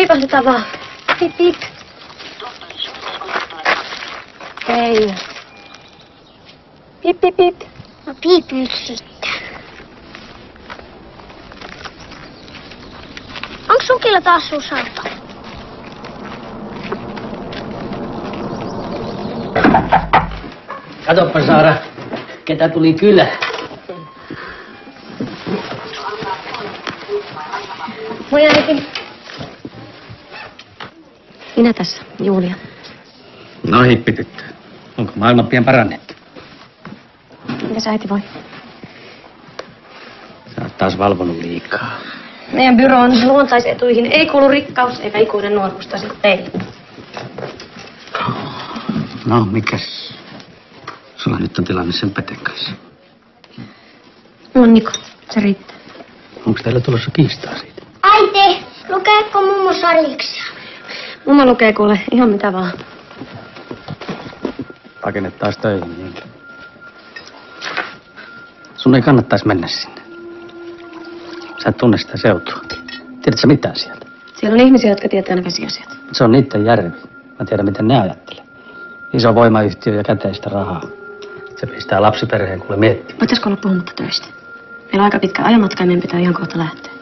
Piipahdetaan vaan. Piip, piip. Hei. Piip, piip, piip. No piip nyt sitten. Onko sukilla taas sun sauta? Katoppa Saara, ketä tuli kylään. Moi äiti. Minä tässä, Julia. No hippityttö. Onko maailman pian parannettu? Mitäs äiti voi? Sä oot taas valvonut liikaa. Meidän byroon luontaisetuihin ei kuulu rikkaus eikä ikuinen nuoruus toisin kuin teille. No, mikäs? Sulla nyt on tilanne sen Peten kanssa. No Niko, se riittää. Onko teillä tulossa kiistaa siitä? Äiti, lukeeko mummo sarjiksia? Mummo lukee kuule ihan mitä vaan. Pakenet taas töihin, niin. Sun ei kannattaisi mennä sinne. Sä et tunne sitä seutua. Tiedätkö sä mitään sieltä? Siellä on ihmisiä, jotka tietää ne vesiasiat. Se on niitten järvi. Mä tiedän, miten ne ajattelee. Iso voimayhtiö ja käteistä rahaa. Se pistää lapsiperheen kuule miettimään. Voitaisko olla puhumatta töistä? Meillä on aika pitkä ajomatka ja meidän pitää ihan kohta lähteä.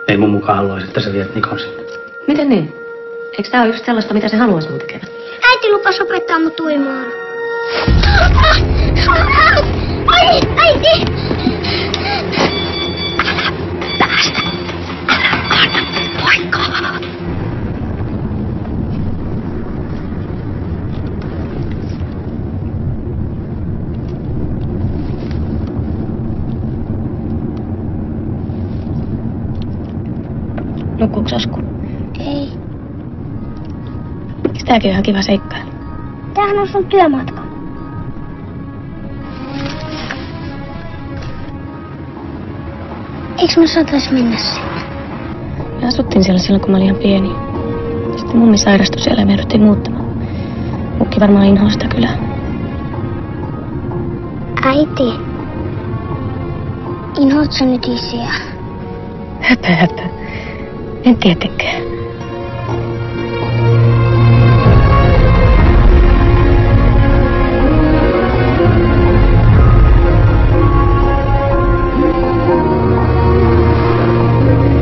Ei mun mukaan haluaisi, että sä viet Nikon sinne. Miten niin? Eikö tää ole just sellaista, mitä se haluaisi mun tekevän? Äiti lupas opettaa mut uimaan. Ai, äiti! Älä päästä. Älä anna poikaa. Nukkuuko Osku? Ei. Eikö tääkin ole ihan kiva seikkailu? Tämähän on sun työmatka. Eikö me saatais mennä sinne? Me asuttiin siellä silloin, kun mä olin ihan pieni. Sitten mummi sairastui siellä ja me jouduttiin muuttamaan. Mukki varmaan inhoa sitä kylää. Äiti. Inhoat sä nyt isiä? Höpö. En tietenkään.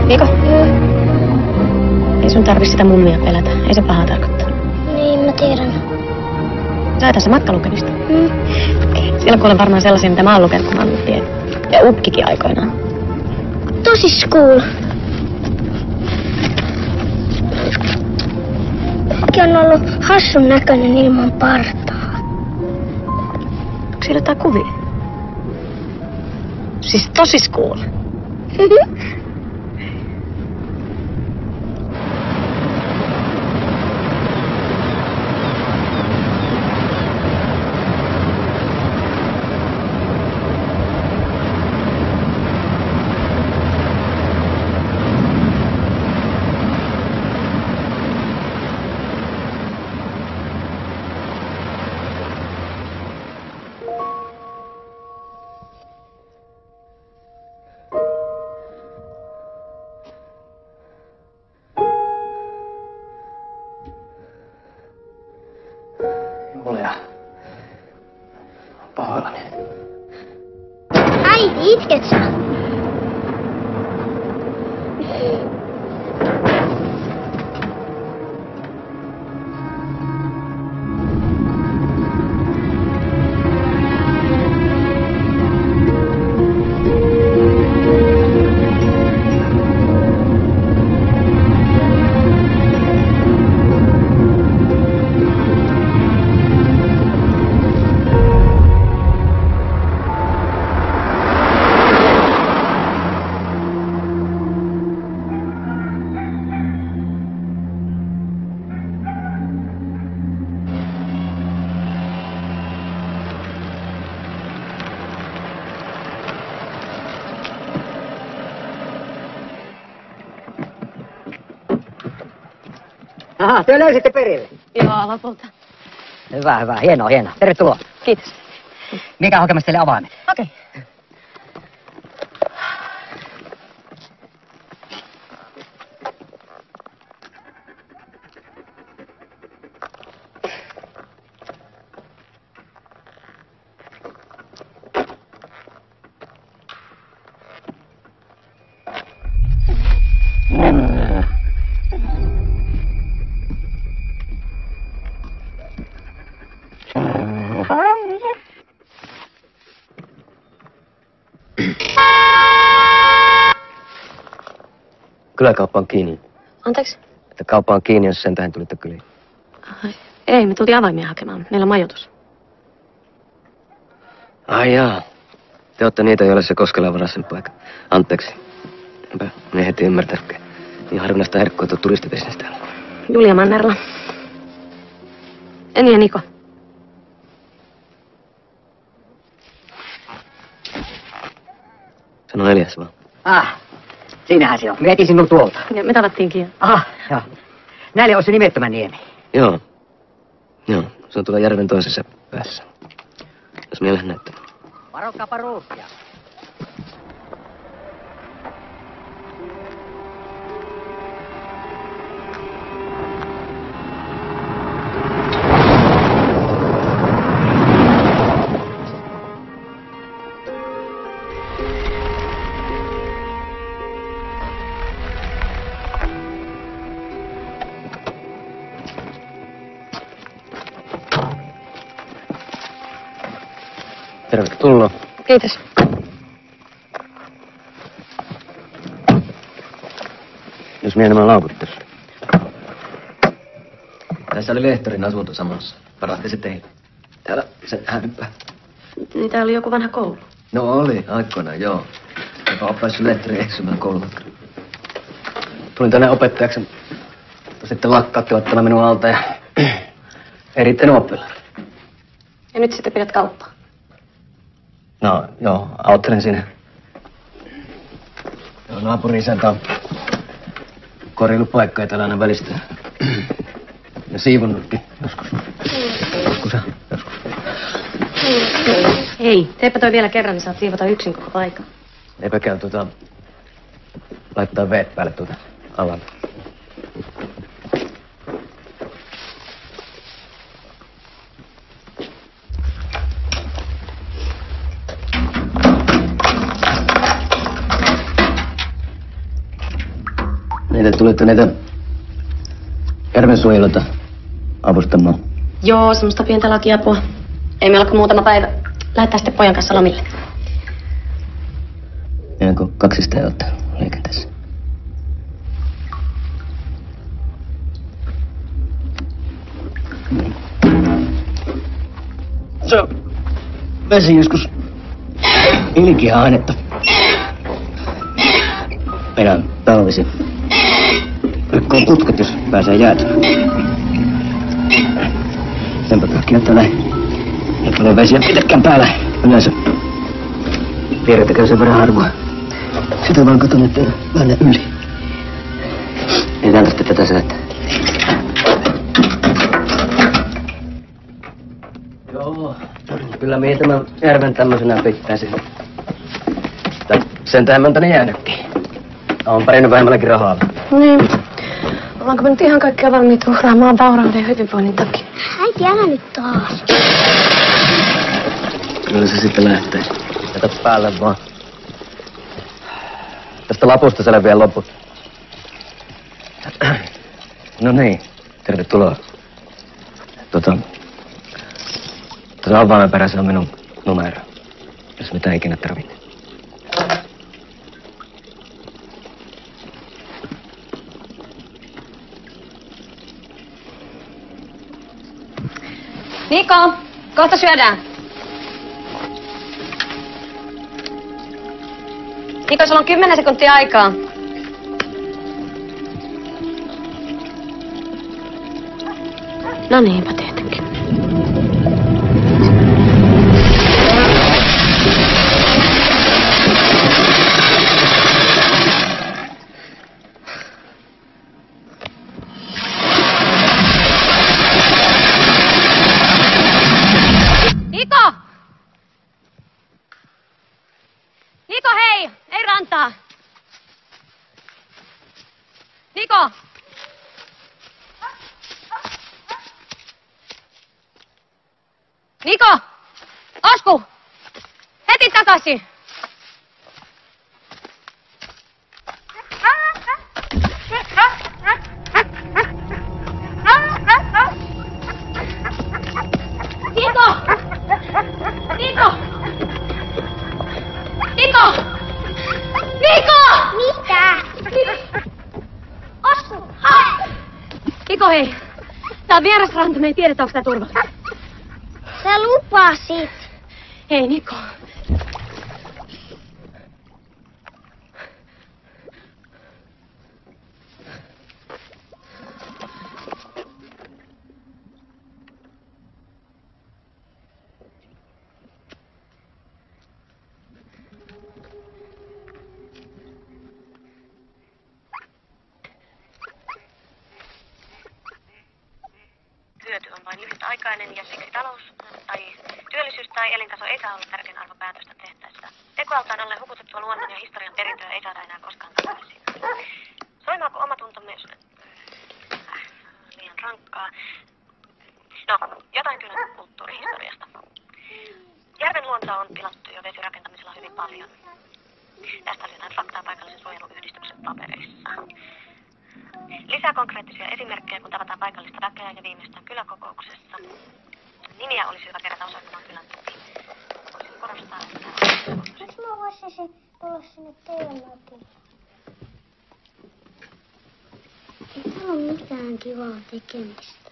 Niko? Ei sun tarvi sitä mummia pelätä. Ei se pahaa tarkoittaa. Niin, mä tiedän. Sä tässä matkalukemista. Siellä kuulen varmaan sellaisia, mitä mä oon lukenut, kun mä oon ollut pieni. Ja Ukkikin aikoinaan. Tosi cool. Ukki on ollut hassun näköinen ilman partaa. Onko siellä jotain kuvia? Siis tosi cool. Julia. Pahoillani. Äiti, itket sä? Aha, te löysitte perille. Joo, lopulta. Hyvä, hyvä. Hienoa, hienoa. Tervetuloa. Kiitos. Mikä hakemassa teille avaimet? Okei. Kyläkauppa on kiinni. Anteeksi? Että kauppa on kiinni, jos sen tähän tulitte kyliin. Ei, me tultiin avaimia hakemaan. Meillä on majoitus. Ai jaa. Te ootte niitä, joille se Koskela varasi sen paikka. Anteeksi. Enpä ne heti ymmärtänytkään. Niin harvinaista herkkua tuo turistibisnestä. Julia Mannerla. Eni ja Niko. Sano Elias vaan. Siinähän se on. Me etin sinun tuolta. Ja me tavattiinkin jo. Joo. Näille on se nimettömän niemi. Joo. Joo, se on tuolla järven toisessa päässä. Jos minä lähden näyttämään. Varokaapa ruuhkia. Tervetuloa. Kiitos. Jos minä nämä laukuttelin. Tässä oli lehtorin asunto samassa. Parahti se teille. Täällä se hävyppää. Niin tää oli joku vanha koulu. No oli, aikoinaan, joo. Joka oppaisi lehtorin eksymään koulumatkaan. Tulin tänne opettajaksi. Sitten lakkauttivat tämän minun alta ja erittäin oppilaan. Ja nyt sitten pidät kauppaa. No, joo, auttelen siinä. Joo, naapurin isäntä on korjillut paikkoja täällä aina välistä. Ja siivonnutkin joskus. Joskus. Hei, teepä toi vielä kerran, niin saat siivota yksin koko paikan. Eipä käy laittaa veet päälle alalla. Niitä tulitte näitä järvensuojeluita avustamaan. Joo, semmoista pientä lakiapua. Ei meillä ole kuin muutama päivä. Lähdetään sitten pojan kanssa lomille. Ennen kaksista ei olette liikenteessä. Se on vesi joskus ilkeä ainetta. Meidän talvisin. Rikkoo putket, jos pääsee jäätymään. Senpä takia täällä ei paljon vesiä pitäkään päällä. Yleensä piirrettäkään sen verran harvoa. Sitä vaan katon, ettei mennä yli. Ei tarvitse tätä säätää. Joo, kyllä minä tämän järven tämmöisenä pitäisin. Sen tähän tänne jäänytkin. Olen pärjännyt vähemmälläkin rahalla. Niin. Ollaanko me nyt ihan kaikkea valmiit uhraamaan vaurauden ja hyvinvoinnin takia? Äiti, älä nyt taas. Kyllä se sitten lähtee. Jätä päälle vaan. Tästä lapusta selviää loput. No niin, tervetuloa. Avaimen perässä on minun numero, jos mitä ikinä tarvitsee. Niko, kohta syödään. Niko, sulla on 10 sekuntia aikaa. No niinpä tietenkin. Niko! Niko, hei! Ei rantaa! Niko! Niko! Osku! Heti takaisin! Niko, hei! Tää on vierasranta, me ei tiedetä, onko tää turvallista. Sä lupasit. Hei, Niko. Hyöty on vain lyhytaikainen ja siksi työllisyys tai elintaso ei saa olla tärkein arvo päätöstä tehtäessä. Tekoaltaan alle hukutettua luonnon ja historian perintöä ei saada enää koskaan takaisin. Soimaako omatunto myös liian rankkaa? No, jotain kyllä kulttuurihistoriasta. Järven luontoa on pilattu jo vesirakentamisella hyvin paljon. Tästä on jotain faktaa paikallisen suojeluyhdistyksen papereissa. Lisää konkreettisia esimerkkejä, kun tavataan paikallista väkeä ja viimeistään kyläkokouksessa. Nimiä olisi hyvä kerätä osoittamaan kylän tuki. Voisin korostaa, että... Jos mä voisin tulla sinne teidän mökille. Ei täällä ole mitään kivaa tekemistä.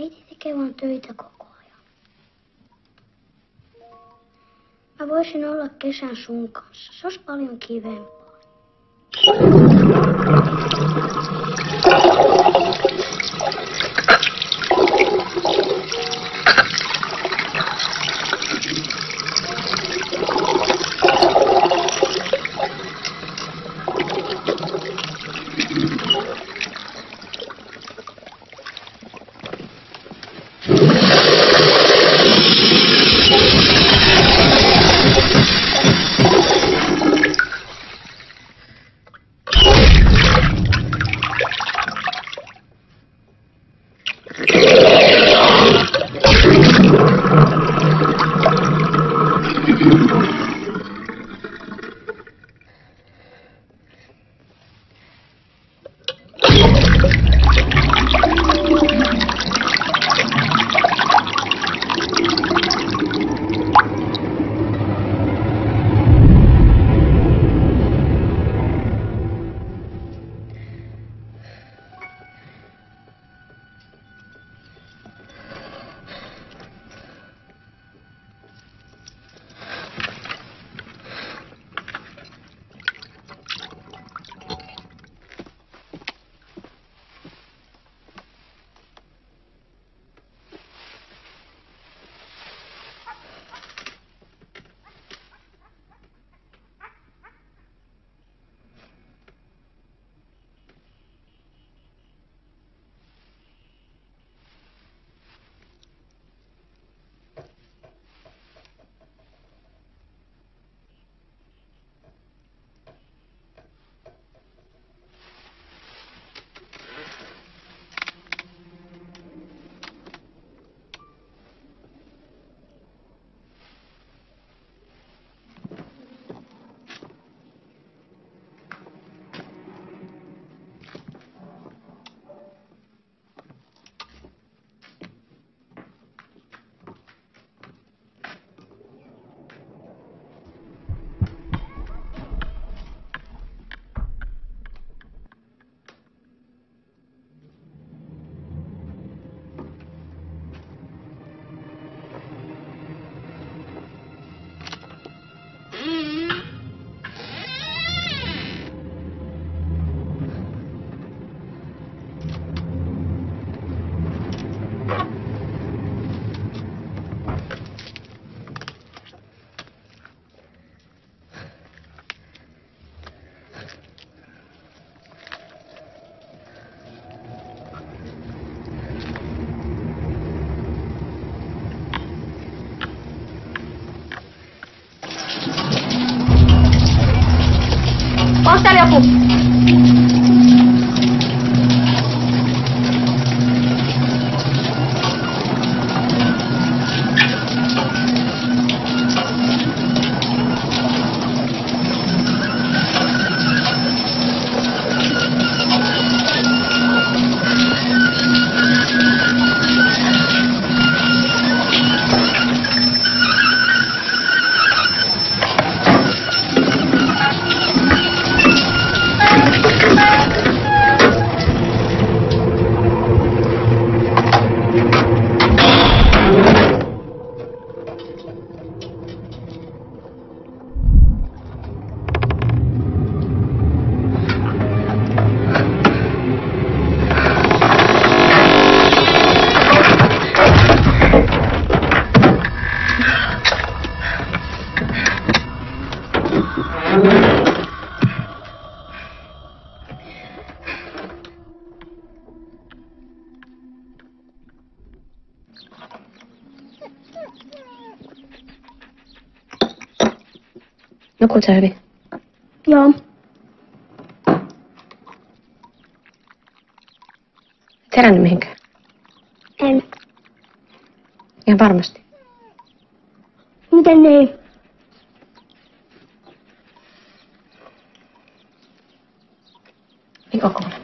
Äiti tekee vaan töitä koko ajan. Mä voisin olla kesän sun kanssa. Se olisi paljon kivempaa. Onko täällä joku? Nukuit sä hyvin? Joo. Et herännyt mihinkään? En. Ihan varmasti. Miten ei? Mikko kuule.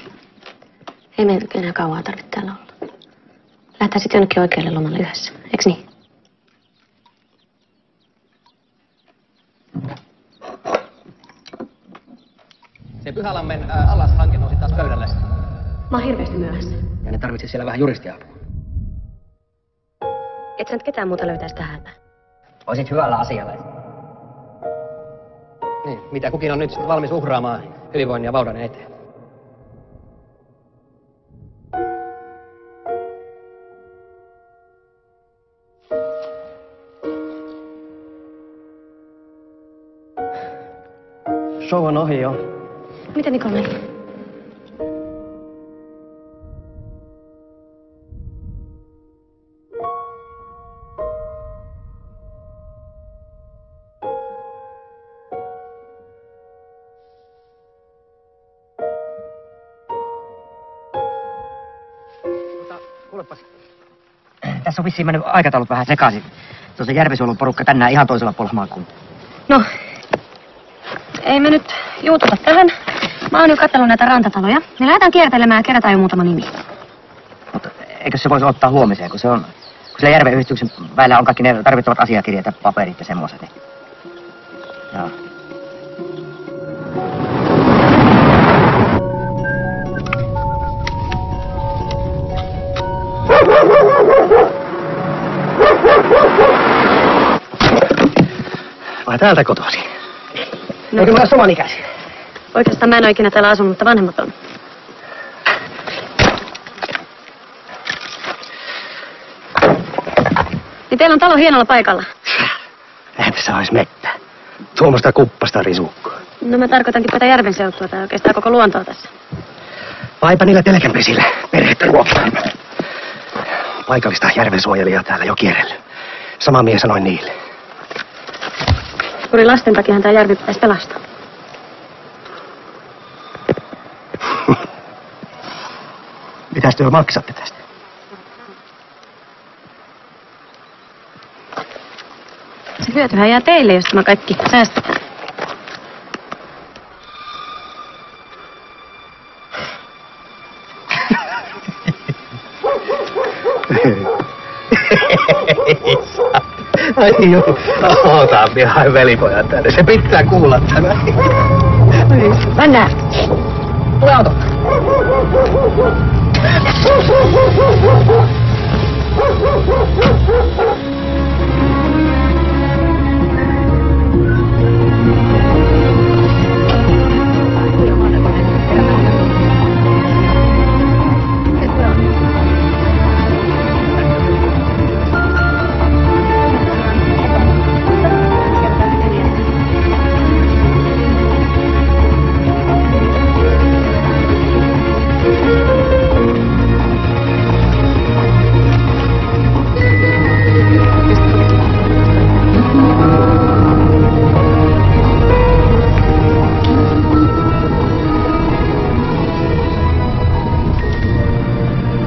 Ei meidän enää kauaa tarvitse täällä olla. Lähdetään sitten jonnekin oikealle lomalle yhdessä, eiks niin? Se Pyhälammen allashanke nousi taas pöydälle. Mä oon hirveästi myöhässä. Ja ne tarvitsisi siellä vähän juristiapua. Et sä nyt ketään muuta löytäisi tähän hätään. Oisit hyvällä asialla. Niin, mitä kukin on nyt valmis uhraamaan hyvinvoinnin ja vaurauden eteen. Show on ohi jo. Miten Mikko meni? Kuulepas. Tässä on vissiin mennyt aikataulut vähän sekaisin. Se on se Järvisuolun porukka tänään ihan toisella puolella maakuntaa. No, ei me nyt juututa tähän. Mä oon jo katsellut näitä rantataloja. Me lähdetään kiertelemään ja kerätään jo muutama nimi. Mutta eikö se voisi ottaa huomiseen, kun sillä Järven yhdistyksen väillä on kaikki ne tarvittavat asiakirjat ja paperit ja semmoiset. Joo. Vai täältä kotoisin? No. Eikö mä ole samanikäisiä? Oikeastaan mä en ole ikinä täällä asunut, mutta vanhemmat on. Niin teillä on talo hienolla paikalla. Eihän tässä olisi mettää. Tuommoista kuppasta risukkoa. No mä tarkoitankin tätä järven seutua tai oikeastaan koko luontoa tässä. Vaipa niillä telkänpesillä perhettä ruokimaan. Paikallista järvensuojelijaa täällä jo kierrellä. Sama mies sanoi niille. Juuri lasten takiahan tää järvi pitäisi pelastaa. Mitäs te maksatte tästä? Se hyötyhän jää teille, jos tämä kaikki säästetään. Ai joo, ota ihan velipojat tänne. Se pitää kuulla tämä. Mennään. Tule auto.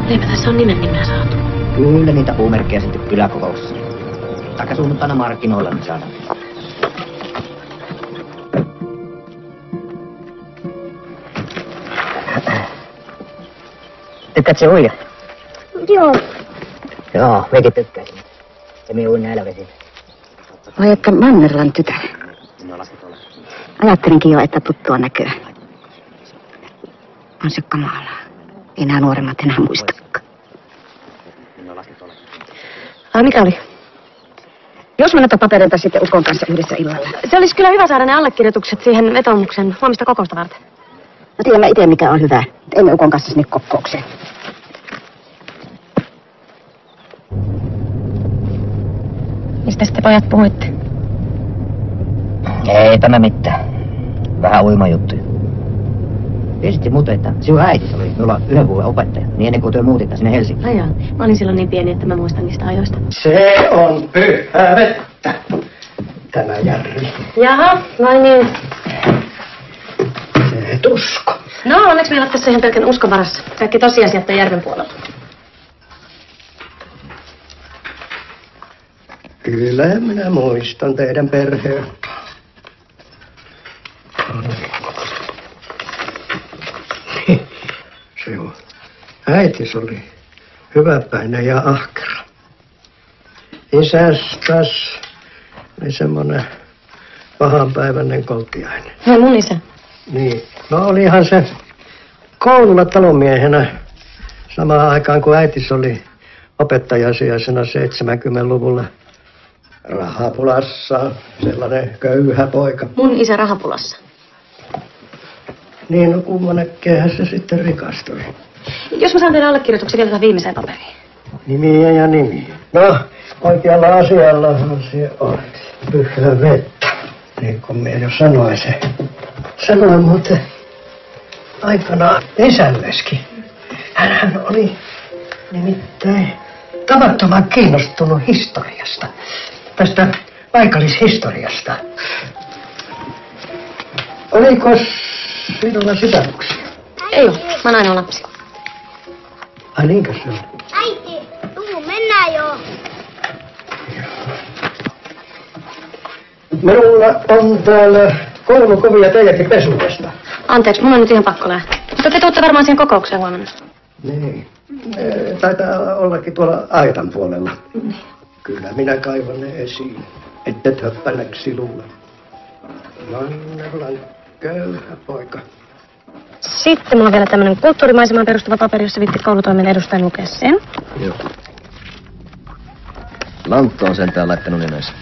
Eipä tässä on nimeä saatu. Kyllä niitä puumerkkejä sitten kyläkokouksessa. Taikka sunnuntaina markkinoilla nyt saadaan. Tykkäät se uida? Joo. Joo, mekin tykkäisin. Ja me uin näillä vesillä. Vai että Mannerlan tytär. Ajattelinkin jo, että tuttua näköä. On se kamalaa. Ei nämä nuoremmat enää muistakaan. Ai mikä oli? Jos mä näitä papereita sitten ukon kanssa yhdessä illalla. Se olisi kyllä hyvä saada ne allekirjoitukset siihen vetoomuksen huomista kokousta varten. No tiedän mä itse mikä on hyvä. Emme ukon kanssa sinne kokoukseen. Mistä sitten pojat puhuitte? Ei tämä mitään. Vähän uimajuttuja. Tiesitte muuten, että sinun äiti oli minulla 1 vuoden opettaja, niin ennen kuin työ muutitte sinne Helsinkiin. Ai jaa, mä olin silloin niin pieni, että mä muistan niistä ajoista. Se on pyhää vettä, tämä järvi. Jaha, vai niin. Se et usko. No, onneksi meillä on tässä ihan pelkän uskon varassa. Kaikki tosiasiat on järven puolella. Kyllä minä muistan teidän perheen. Se on. Äitis oli hyväpäinen ja ahkera. Isäs taas oli semmonen pahanpäiväinen koltiainen. Vai mun isä? Niin. No olihan se koululla talonmiehenä samaan aikaan kun äitis oli opettajasijaisena 70-luvulla. Rahapulassa, sellainen köyhä poika. Mun isä rahapulassa. Niin, no kummanekkehän se sitten rikastui. Jos mä saan teidän allekirjoituksen vielä tähän viimeiseen paperiin. Nimiä ja nimiä. No, oikealla asiallahan se on pyhää vettä. Niin kuin minä jo sanoin se. Sanoin muuten aikanaan isälleskin. Hänhän oli nimittäin tavattoman kiinnostunut historiasta. Tästä paikallishistoriasta. Oliko sinulla sisaruksia? Ei oo, mä oon ainoa lapsi. Ai niinkö se on? Äiti, tuu, mennään jo. Minulla on täällä koulukuvia teidänkin pesuudesta. Anteeksi, mun on nyt ihan pakko lähteä. Mutta te tuutte varmaan siihen kokoukseen huomenna. Niin. Taitaa ollakin tuolla aitan puolella. Kyllä minä kaivan ne esiin, ette höppänäksi luule. Mannerlan köyhä poika. Sitten mulla on vielä tämmönen kulttuurimaisemaan perustuva paperi, jossa viitti koulutoimen edustajan lukea sen. Joo. Lantto on sentään laittanut nimensä.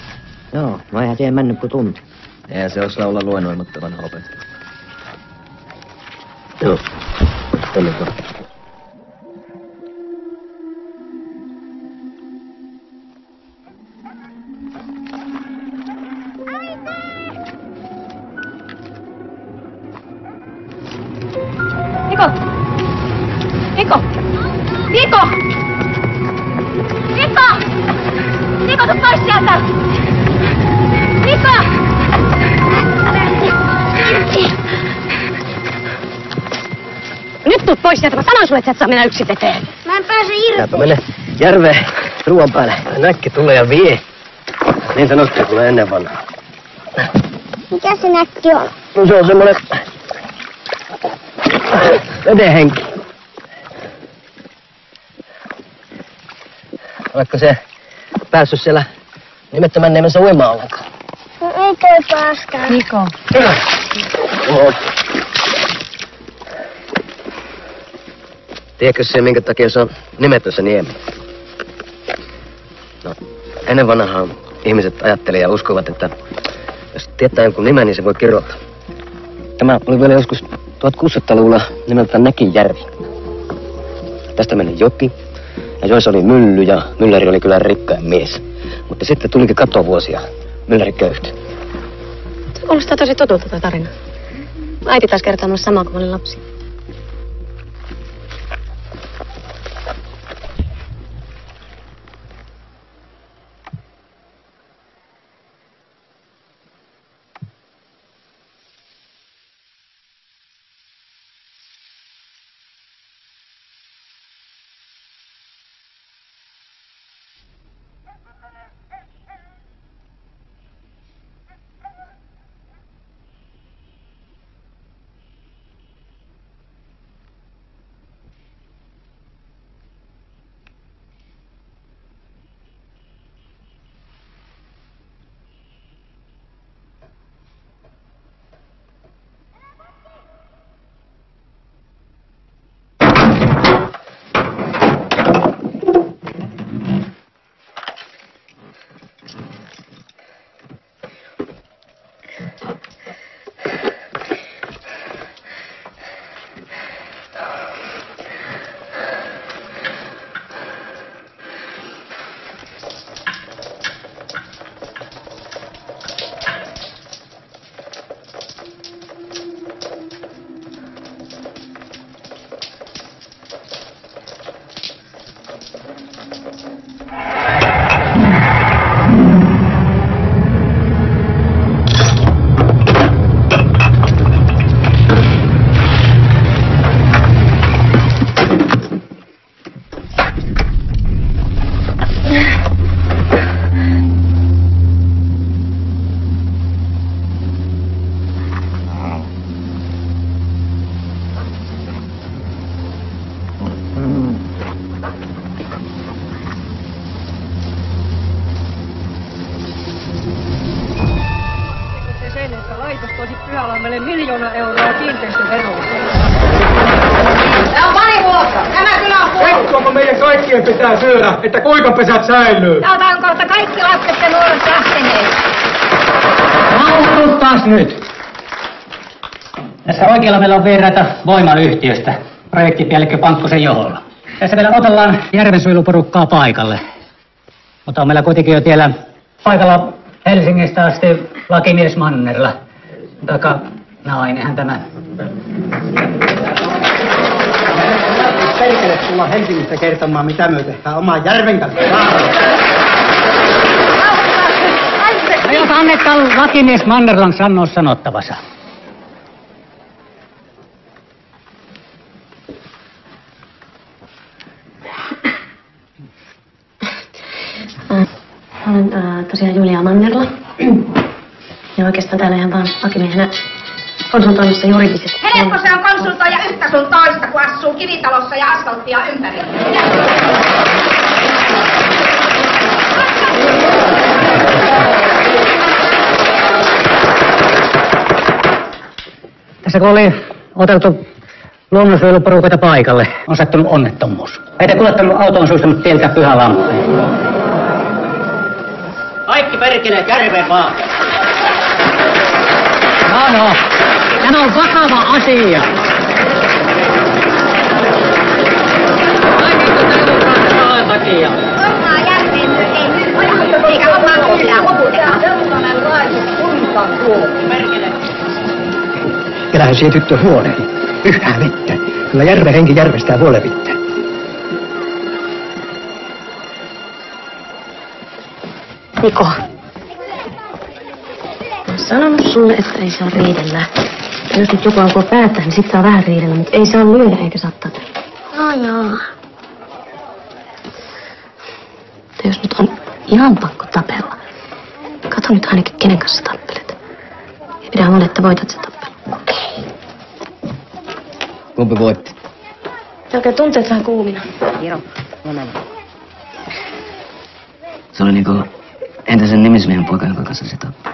Joo, mä eihän siihen mennyt kuin tunti. Eihän se osaa olla luennoimatta vanha opettaja. Joo. Oliko? Niko! Niko! Niko! Niko! Niko, tuu pois sieltä! Niko! Nyt tuut pois sieltä, mä sanoin sulle, että sä et saa mennä yksin veteen. Mä en pääse irti. Jääpä mene järveen ruoan päälle. Näkki tulee ja vie. Niin sanottiin kuule ennen vanhaa. Mikä se näkki on? No se on semmonen vedenhenki. Oletko se päässyt siellä nimettömän nimensä uimaan ollenkaan? No ei toi pääskään. Niko. Oho. Tiedätkö se, minkä takia se on nimetty se niemi? No, ennen vanhaan ihmiset ajatteli ja uskovat, että jos tietää jonkun nimen, niin se voi kirjoittaa. Tämä oli vielä joskus 1600-luvulla nimeltään Näkinjärvi. Tästä meni joki, ja joissa oli mylly, ja mylläri oli kyllä rikkain mies. Mutta sitten tulikin katovuosia, mylläri köyhtyi. Se kuulostaa tosi tutulta toi tarina. Äiti taas kertoo mulle samaa, kun mä olin lapsi. Järvenpäälle 1 000 000 euroa kiinteistöveroa. Tämä on pari vuotta. Tämä kyllä on kuullut. Kettuako meidän kaikkien pitää syödä, että kuivapesät säilyy? Otanko, että kaikki lapset ja nuoret lähteneet? Rauhoituttaas nyt. Tässä oikealla meillä on vieraita voimayhtiöstä. Projektipäällikkö Pankkosen johdolla. Tässä meillä otellaan järvensuojeluporukkaa paikalle. Mutta on meillä kuitenkin jo tiellä paikalla Helsingistä asti lakimies Mannerla. Taka nainenhän tämä. Perkele tulla Helsingistä kertomaan, mitä me tehdään oman järven kanssa. No jos annetaan lakimies Mannerlan sanoa sanottavansa. Olen tosiaan Julia Mannerla. Ja oikeastaan täällä ihan vaan lakimiehenä konsultoinnissa juridisesti. Helppo se on konsultoida yhtä sun toista, kun asuu kivitalossa ja asfalttia ympärillä. Tässä kun oli oteltu luonnonsuojeluporukoita paikalle, on sattunut onnettomuus. Heitä kuljettanut auto on suistunut tieltä Pyhälampeen. Kaikki perkele kärve vaan. No, tämä on vakava asia. Kaikista tämän takia. Omaa järveen ei myy pojat, eikä omaa millään loputekaan. Kyllähän siihen tyttö huoleen. Pyhää vettä. Kyllä järven henki järvestää huolevittä. Niko. Sanonut sulle, että ei saa riidellä. Ja jos nyt joku alkoi päättää, niin sit saa vähän riidellä, mutta ei saa lyödä eikä saa tapella. No joo. Mutta jos nyt on ihan pakko tapella, katso nyt ainakin kenen kanssa tappelet. Ei pidä huolta, että voitat se tappelu. Okei. Kumpi voitti? Jalkeen tunteet vähän kuumina. Joo, mennään. Se oli niinku entisen nimismiehen poika, jonka kanssa se tappoi.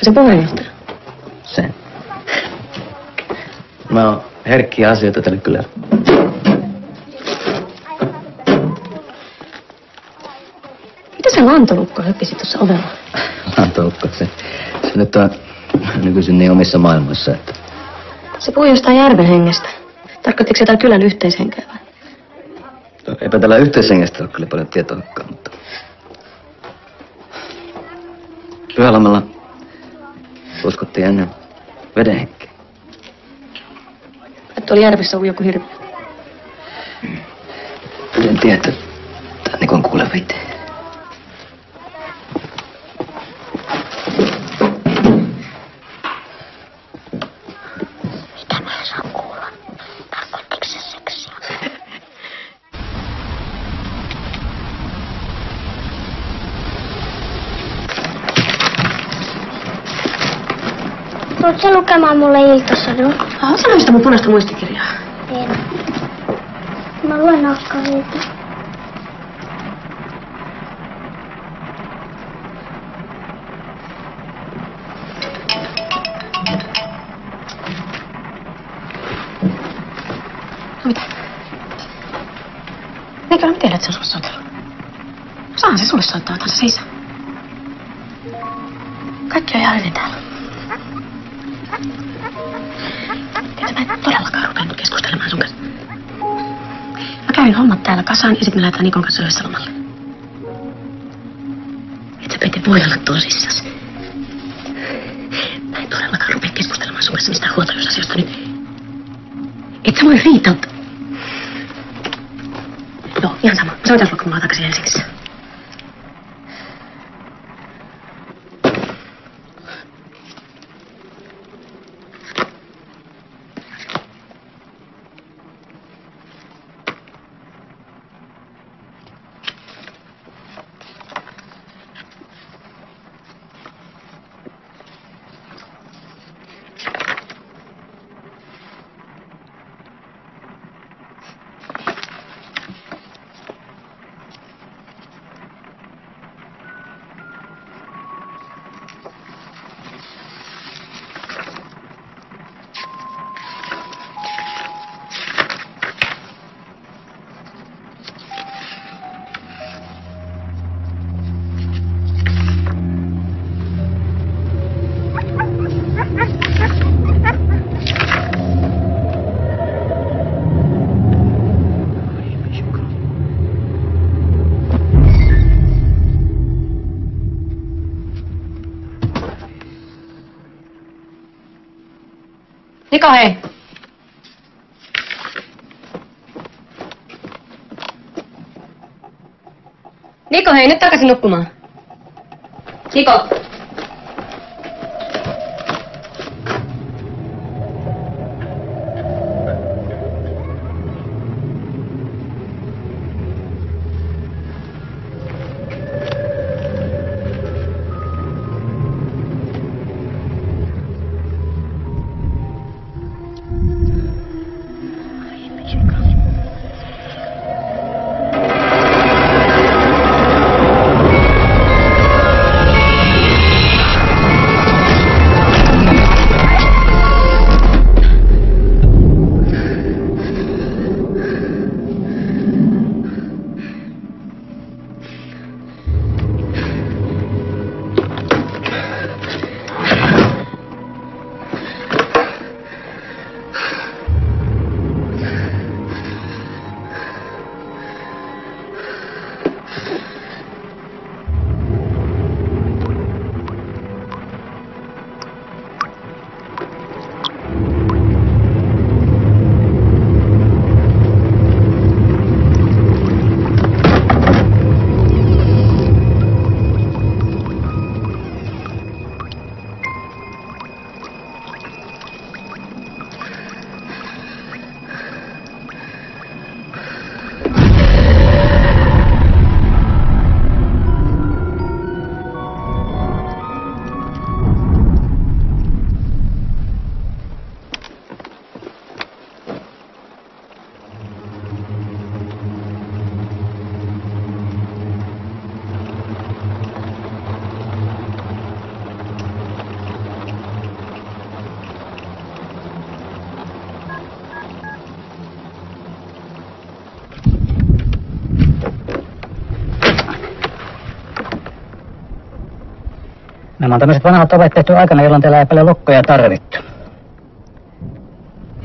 Se puheenjohtaja. Se. Mä oon herkkiä asioita tälle kyllä. Mitä se lantolukko höppisi tuossa ovella? Lantolukko, se nyt on nykyisin niin omissa maailmoissa, että... Se puhui jostain järven hengestä. Tarkoittiko se jotain kylän yhteishenkeä vai? No, eipä tällä yhteishengestä ole kyllä paljon tietoakaan, mutta... Pyhälammella uskottiin ennen veden henkeä. Että oli järvessä ollut joku hirviö. En tiedä, että tää Nikon kuule viteen. Mitä mä saan kuulla? Tarkoittiko se seksiä? Tuletko sä lukemaan mulle iltasadun? Sano sitä mun punaista muistikirjaa. En. Mä luen Akkarilta. No mitä? Eikö mä tiedä, että se on sulle soitellut? Saahan se sulle soittaa, otan se sisään. Kaikki on ihan hyvin täällä. Tiedätkö, mä en todellakaan ruvennut keskustelemaan sun kanssa. Mä kävin hommat täällä kasaan ja sit me lähdetään Nikon kanssa yhdessä lomalle. Et sä Pete voi olla tosissas. Mä en todellakaan rupea keskustelemaan sun kanssa mistään huoltajuusasioista nyt. Et sä voi riitauttaa. Joo, ihan sama. Soitan sulla, kun mä oon takaisin Helsingissä. Niko, hei! Niko, hei, nyt takaisin nukkumaan. Niko! Nämä on tämmöiset vanhat ovet tehty aikana, jolloin teillä ei paljon lokkoja tarvittu.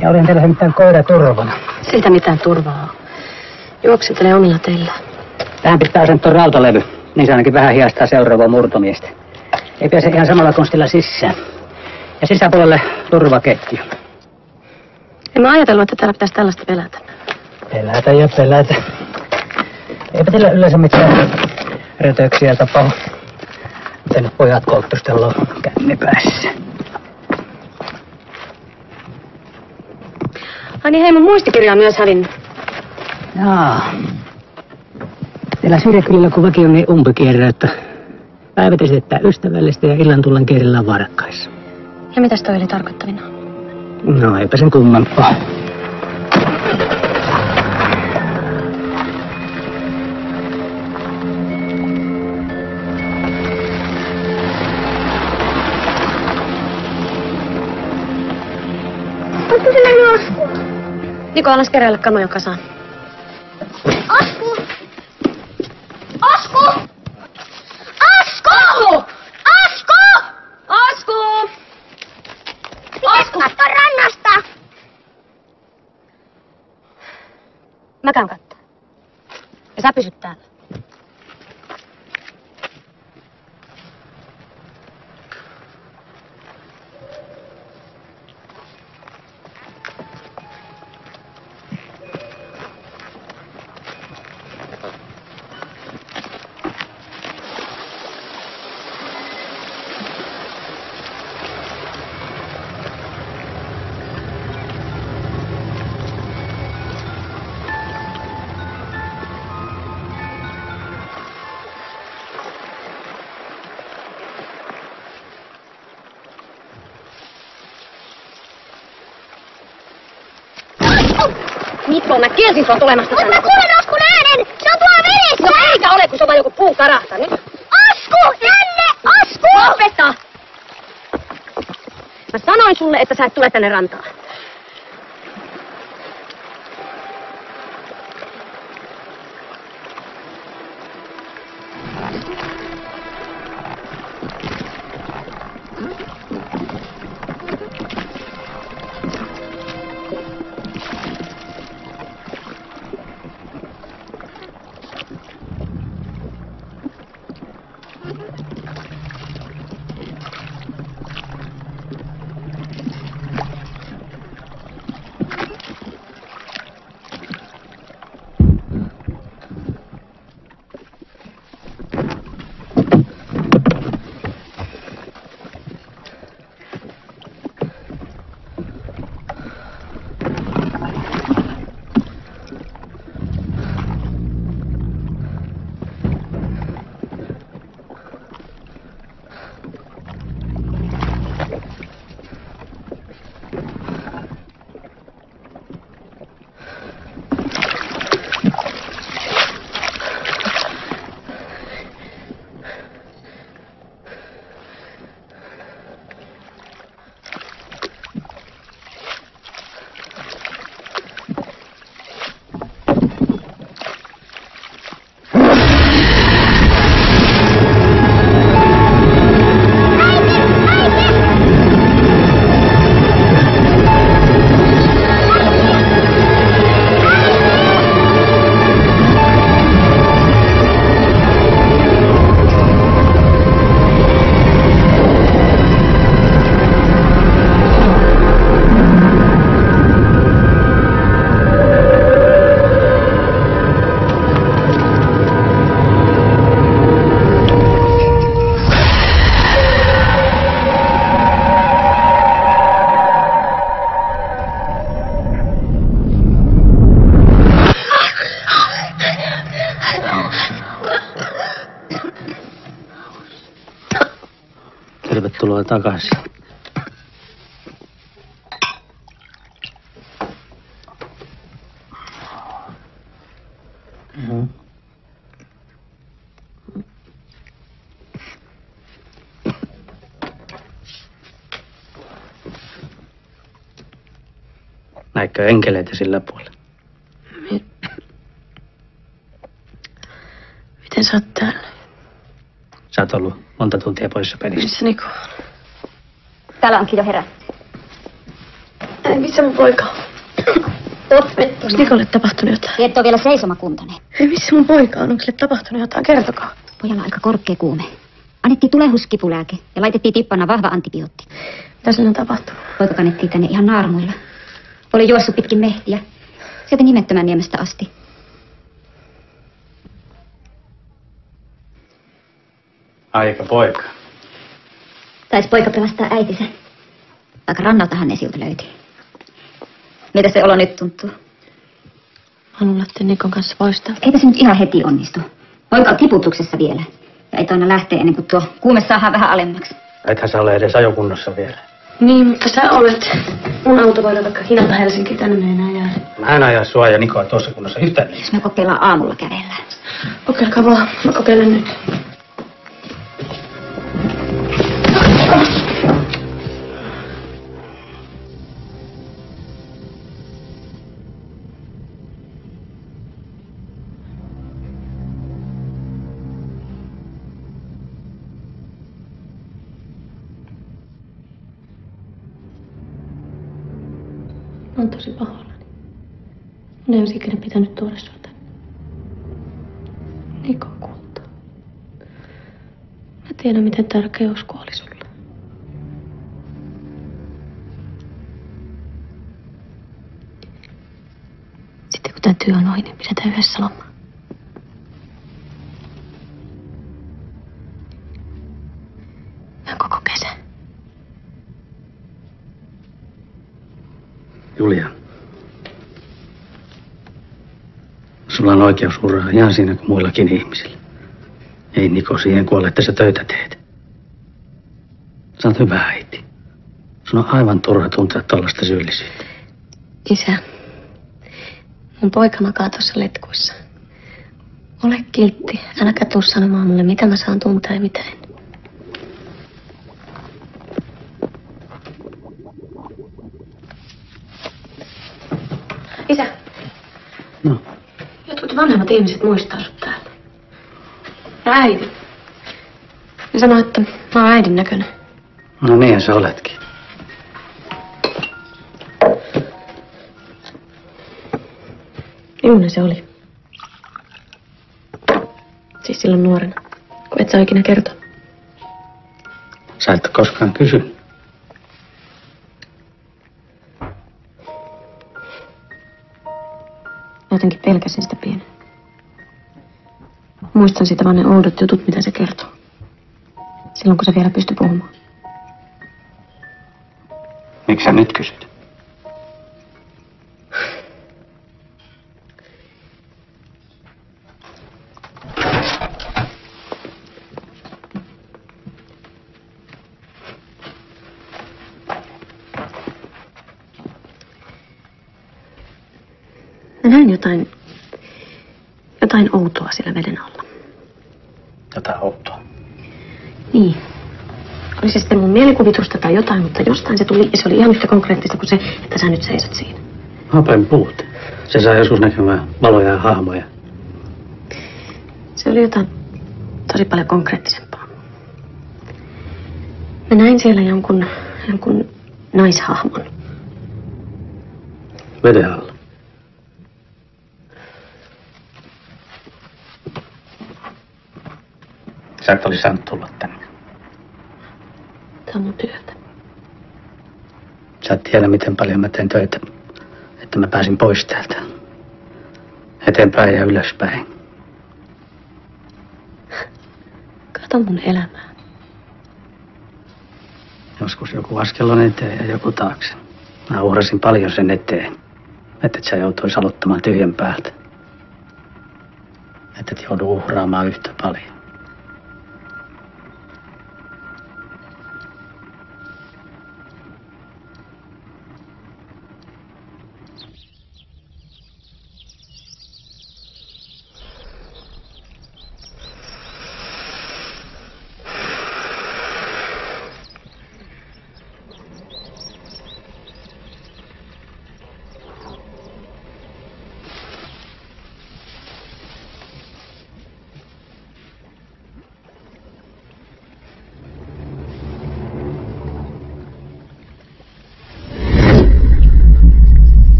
Ja olin teillä mitään koira turvana. Siitä mitään turvaa on. Juoksentelee omilla teillä. Tähän pitää asentaa rautalevy. Niin se ainakin vähän hiastaa seuraavaa murtomiestä. Ei pääse ihan samalla konstilla sisään. Ja sisäpuolelle turvaketju. En mä ajatellut, että täällä pitäisi tällaista pelätä. Pelätä ja pelätä. Eipä teillä yleensä mitään rötöksiä tapahdu. Miten nyt pojat kouttustellaan kännipäässä. Ai niin, hei, mun muistikirja on myös hävinnyt. Jaa. Teillä Syrjäkylillä kun väki on niin umpikierre, että päivät esitetään ystävällistä ja illan tullaan kierrellään varakkaissa. Ja mitäs toi oli tarkoittavina? No eipä sen kummempaa. Oletko se nähnyt Askua? Niko, alas keräillä kanoja kasaan. Asku! Asku! Asku! Asku! Asku! Asku! Katso rannasta! Mä käyn kattoo. Ja sä pysyt täällä. Niko, mä kielsin sua tulemasta tänne. Mut mä kuulen Askun äänen! Se on tuolla vedessä! No eikä ole, kun se on vaan joku puu karahtanut. Asku! Tänne! Asku! Lopeta! Mä sanoin sulle, että sä et tule tänne rantaan. takaisin. Näitkö enkeleitä sillä puolella? Miten sä oot täällä? Sä oot ollut monta tuntia poissa pelistä. Missä Niko on? Täällä onkin jo herä. Ei, missä mun poika on? Onko Nikolle tapahtunut jotain? Et ole vielä seisomakuntoinen. Ei, missä mun poika on? Onko sille tapahtunut jotain? Kertokaa. Pojalla on aika korkea kuume. Annettiin tulehuskipulääke ja laitettiin tippana vahva antibiootti. Mitä sille on tapahtunut? Poika kannettiin tänne ihan naarmuilla. Oli juossut pitkin mehtiä. Sieltä Nimettömän niemestä asti. Aika poika. Taisi poika pelastaa äitinsä. Vaikka rannaltahan ne siltä löyti. Mitä se olo nyt tuntuu? Mä luulen, että Nikon kanssa poistaa. Eipä se nyt ihan heti onnistu. Poika on tiputuksessa vielä. Ja ei toina lähteä ennen kuin tuo kuume saadaan vähän alemmaksi. Ethän sä ole edes ajokunnossa vielä. Niin, mutta sä olet. Mun auto voidaan vaikka hinalta Helsinkiin, tänne me enää jäädä. Mä en ajaa sua ja Nikoa tuossa kunnossa yhtään. Jos me kokeillaan aamulla kävellään. Kokeilkaa vaan. Mä kokeilen nyt. Mä oon tosi pahoillani. Mun ei olisi ikinä pitänyt tuoda sua tänne. Niko kuolta. Mä tiedän, miten tärkeä usko oli sulle. Sitten kun tää työ on ohi, niin pidetään yhdessä lomaa. Ihan koko kesän. Julia. Sulla on oikeus uraan ihan siinä kuin muillakin ihmisillä. Ei Niko siihen kuole, että sä töitä teet. Sä oot hyvä äiti. Sun on aivan turha tuntea tollaista syyllisyyttä. Isä, mun poika makaa tuossa letkuissa. Ole kiltti, äläkä tuu sanomaan mulle, mitä mä saan tuntea ja mitä en. Isä. No. Jotkut vanhemmat ihmiset muistaa sut täällä. Ja äiti. Ne sanoo, että mä oon äidin näköinen. No niin, sä oletkin. Millainen se oli? Siis silloin nuorena, kun et saa ikinä kertoa. Sä et koskaan kysynyt. Jotenkin pelkäsin sitä pienen. Muistan sitä vaan ne oudot jutut, mitä se kertoo. Silloin, kun se vielä pystyi puhumaan. Miksi sä nyt kysyt? Mä näin jotain outoa sillä veden alla. Jotain outoa. Niin. Oli se sitten mun mielikuvitusta tai jotain, mutta jostain se tuli ja se oli ihan yhtä konkreettista kuin se, että sä nyt seisot siinä. Hapen puute. Se saa joskus näkemään valoja ja hahmoja. Se oli jotain tosi paljon konkreettisempaa. Mä näin siellä jonkun naishahmon. Veden alla. Sä et olisi saanut tulla tänne. Tää on mun työtä. Sä et tiedä, miten paljon mä teen töitä, että mä pääsin pois täältä. Eteenpäin ja ylöspäin. Kato mun elämää. Joskus joku askel on eteen ja joku taakse. Mä uhrasin paljon sen eteen, että sä joutuis aloittamaan tyhjän päältä. Että et joudu uhraamaan yhtä paljon.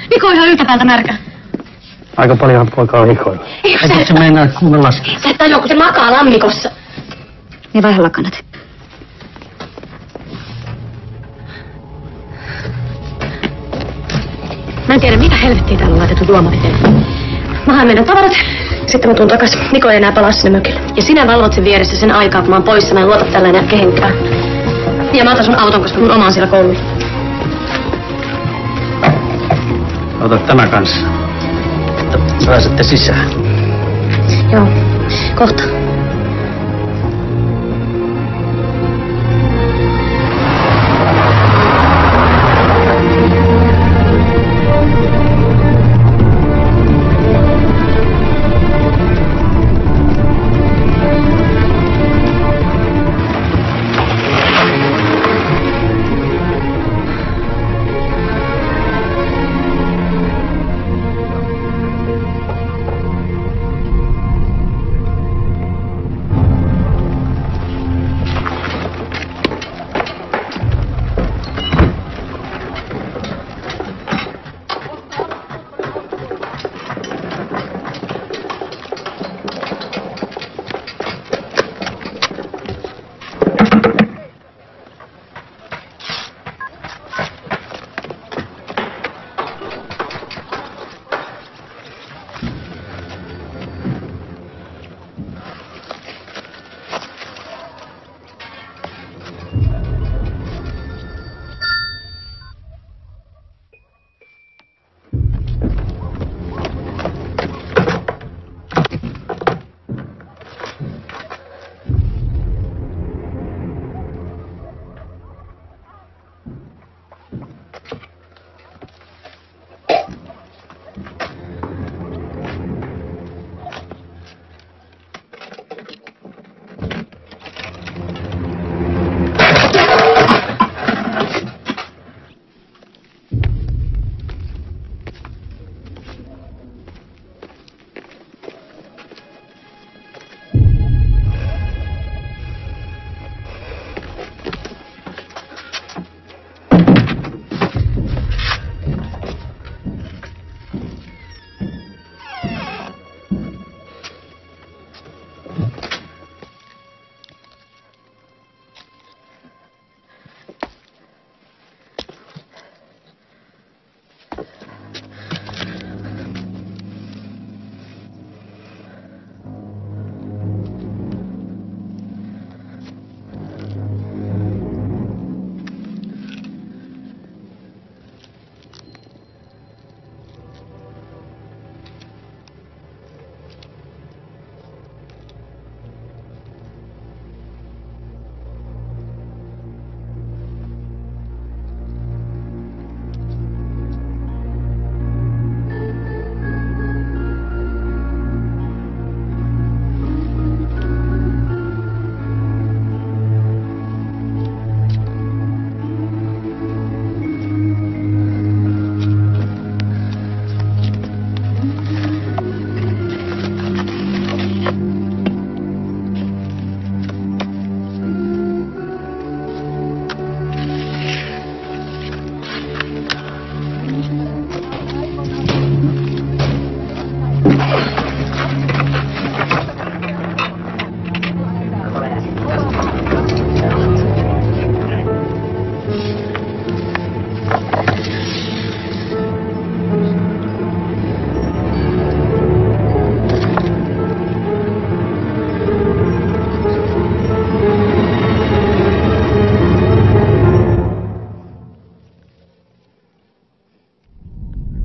Niko on ihan yhtä päältä märkä. Aika paljon poika on hikoilla. Eikö se meinaa kunnon laskea? Sä et tajua, kun se makaa lammikossa. Niin vaiha lakanat. Mä en tiedä, mitä helvettiä täällä on laitettu juomaveteen. Mä haen meidän tavarat, sitten mä tuun takas. Niko ei enää palaa sinne mökille. Ja sinä valvot sen vieressä sen aikaa, kun mä oon poissa. Mä en luota tällä enää kehenkään. Ja mä otan sun auton, koska mun oma on siellä koululla. Ota tämä kanssa. Pääsette sisään. Joo, kohta.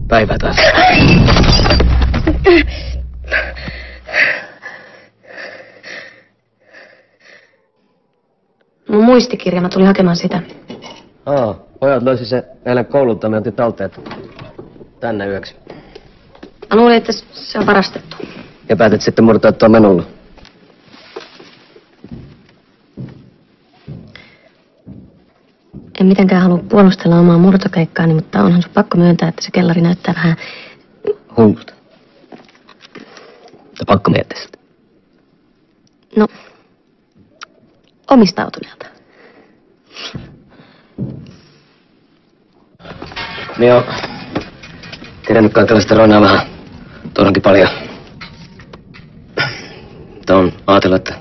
Päivä taas. Mun muistikirja, mä tulin hakemaan sitä. Pojat löysi se eilen koululta, me otin talteet tänne yöksi. Mä luulin, että se on varastettu. Ja päätit sitten murtautua menulla. En mitenkään halua puolustella omaa murtokeikkaani, mutta onhan sun pakko myöntää, että se kellari näyttää vähän... hullulta. Ja pakko miettiä sitä. No, omistautuneelta. Niin on Kerennyt katsella sitä Roinaa vähän. Tuollakin paljon. Mutta on ajatellut, että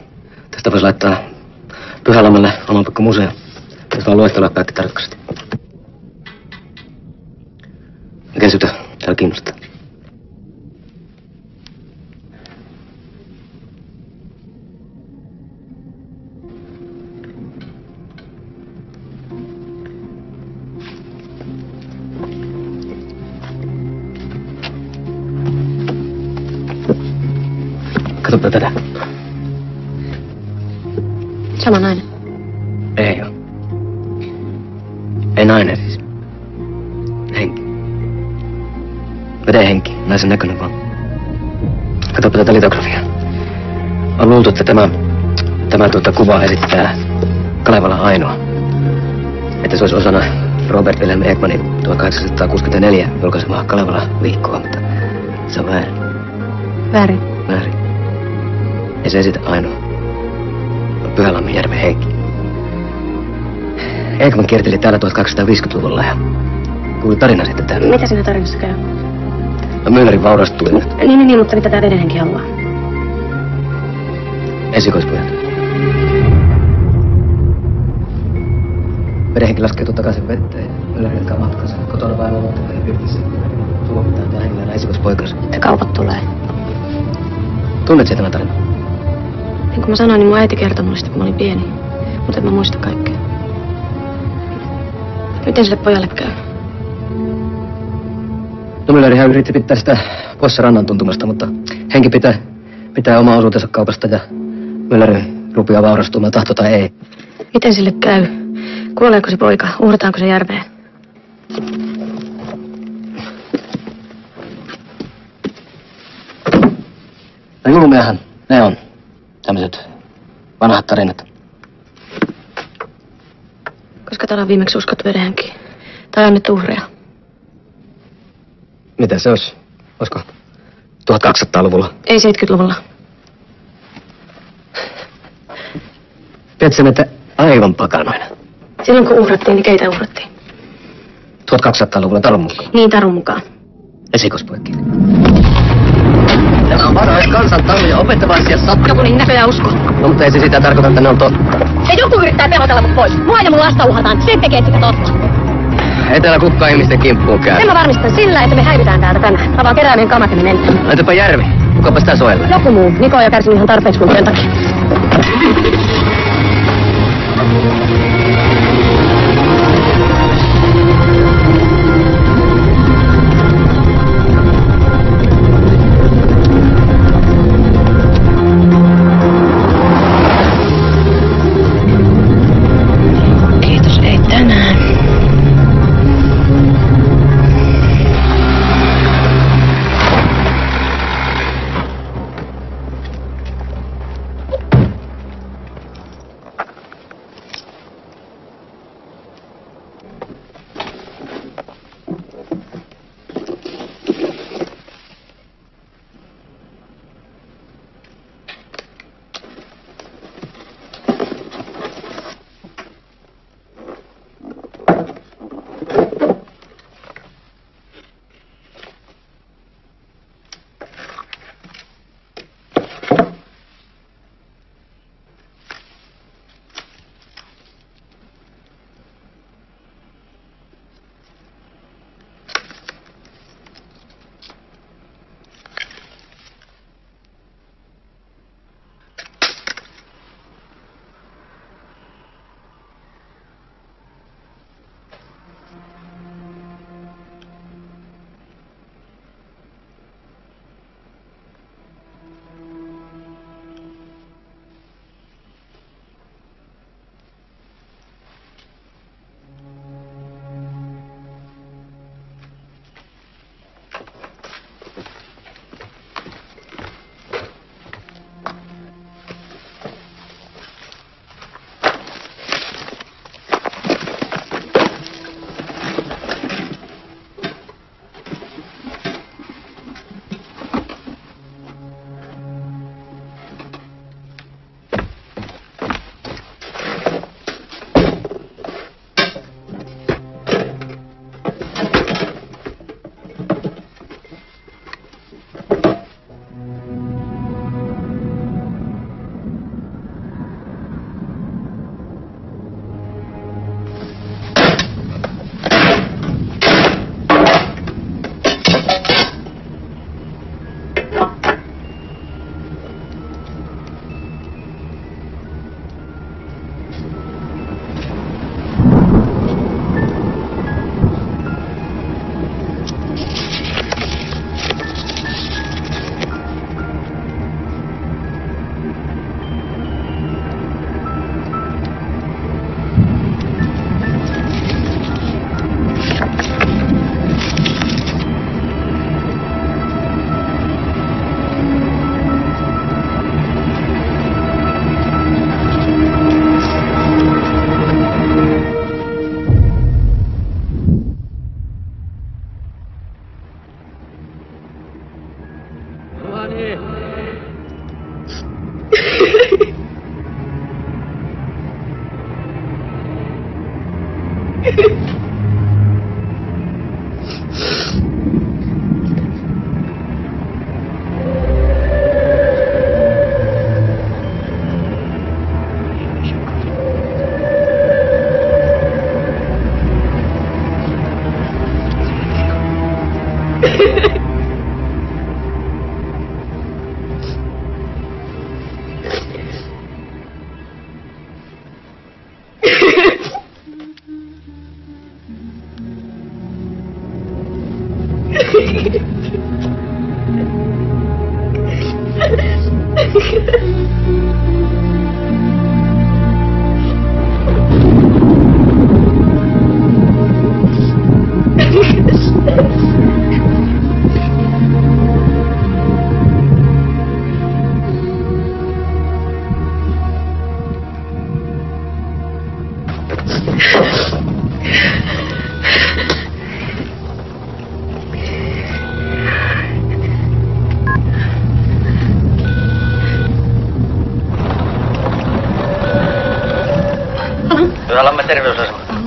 tästä voisi laittaa Pyhälammelle oman pikku museo. Jos vaan luettelua kaikki tarkasti. Mikä sitä täällä kiinnostaa? Katsoppa tätä. Sama nainen. Ei oo. Ei nainen siis. Henki. Miten henki? Naisen näköinen vaan. Katsoppa tätä litografiaa. On luultu, että tämä kuva esittää Kalevalan Ainoa. Että se olisi osana Robert Wilhelm Ekmanin 1864 julkaisemaa Kalevalan viikkoa, mutta se on väärin. Väärin. Väärin. Ei se esitä Ainoa. On Pyhälammenjärven henki. Ekman kierteli täällä 1850-luvulla ja kuuli tarina sitten täällä. Mitä siinä tarinassa käy? No Müllerin vaurastui. Niin, mutta mitä tää vedenhenki haluaa? Esikoispojat. Vedenhenki laskeutuu takaisin vetteen. Mülleri jatkaa matkansa. Kotona vain on ja pyrkissä. Tuomitaan tää hengellä esikoispoikansa. Ja kaupat tulee. Tunnet sä tämän tarinan? Niin kuin mä sanoin, niin mun äiti kertoi mulle sitä, kun mä olin pieni. Mutta en mä muista kaikkea. Miten sille pojalle käy? No Müllerihän yritti pitää sitä poissa rannan tuntumasta, mutta henki pitää oma osuutensa kaupasta ja Mülleri rupeaa vaurastumaan, tahto tai ei. Miten sille käy? Kuoleeko se poika? Uhrataanko se järveen? No julmiahan ne on. Tämmöiset vanhat tarinat. Koska täällä on viimeksi uskottu vedenhenkiin. Tai annettu uhreja. Mitä se olisi? Olisiko 1200-luvulla? Ei 70-luvulla. Tiedätkö sen, että aivan pakanoina? Silloin kun uhrattiin, niin keitä uhrattiin? 1200-luvulla Tarun mukaan. Niin, Tarun mukaan. Esikoispoikkiin. Tämä on parhaat kansantaluja opettavaisia sattuja. Joku niin näköjään usko. No, mutta ei se sitä tarkoita, että ne on totta. Ja joku yrittää pelotella mut pois. Mua ja mun lasta uhataan. Sen tekee sitä totta. Ei täällä kukaan ihmisten kimppuun käy. Sen mä varmistan sillä, että me häivytään täältä tänään. Avaan keräämien kamat ja me mennään. Laitapa järvi. Kukapa sitä suojella? Joku muu. Niko on jo kärsinyt ihan tarpeeksi mun työn takia.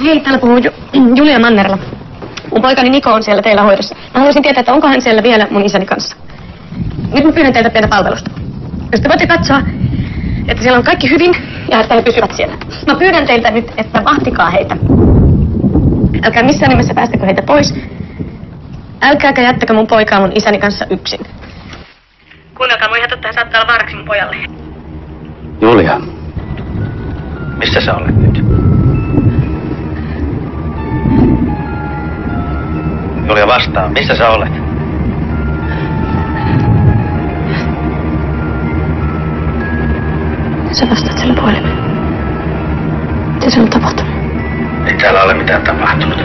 Hei, täällä puhuu Julia Mannerla. Mun poikani Niko on siellä teillä hoidossa. Mä haluaisin tietää, että onko hän siellä vielä mun isäni kanssa. Nyt mä pyydän teiltä pientä palvelusta. Jos te voitte katsoa, että siellä on kaikki hyvin ja että he pysyvät siellä. Mä pyydän teiltä nyt, että vahtikaa heitä. Älkää missään nimessä päästäkö heitä pois. Älkääkä jättäkö mun poikaa mun isäni kanssa yksin. Kuunnelkaa mun ihan totta, hän saattaa olla vaaraksi mun pojalle. Julia, missä sä olet nyt? Julia, vastaa. Missä sä olet? Sä vastaat sille puhelimeen. Mitä se on tapahtunut? Ei täällä ole mitään tapahtunut.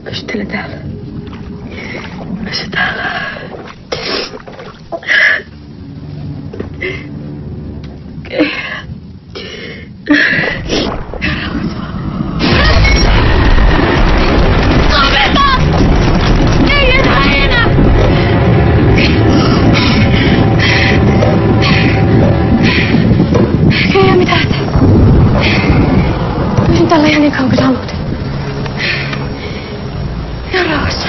Pystytele täällä. Pysy täällä. Okei. Ei oo mitään. Pysyn täällä ihan niin kauan kuin sä haluat. Ihan rauhassa.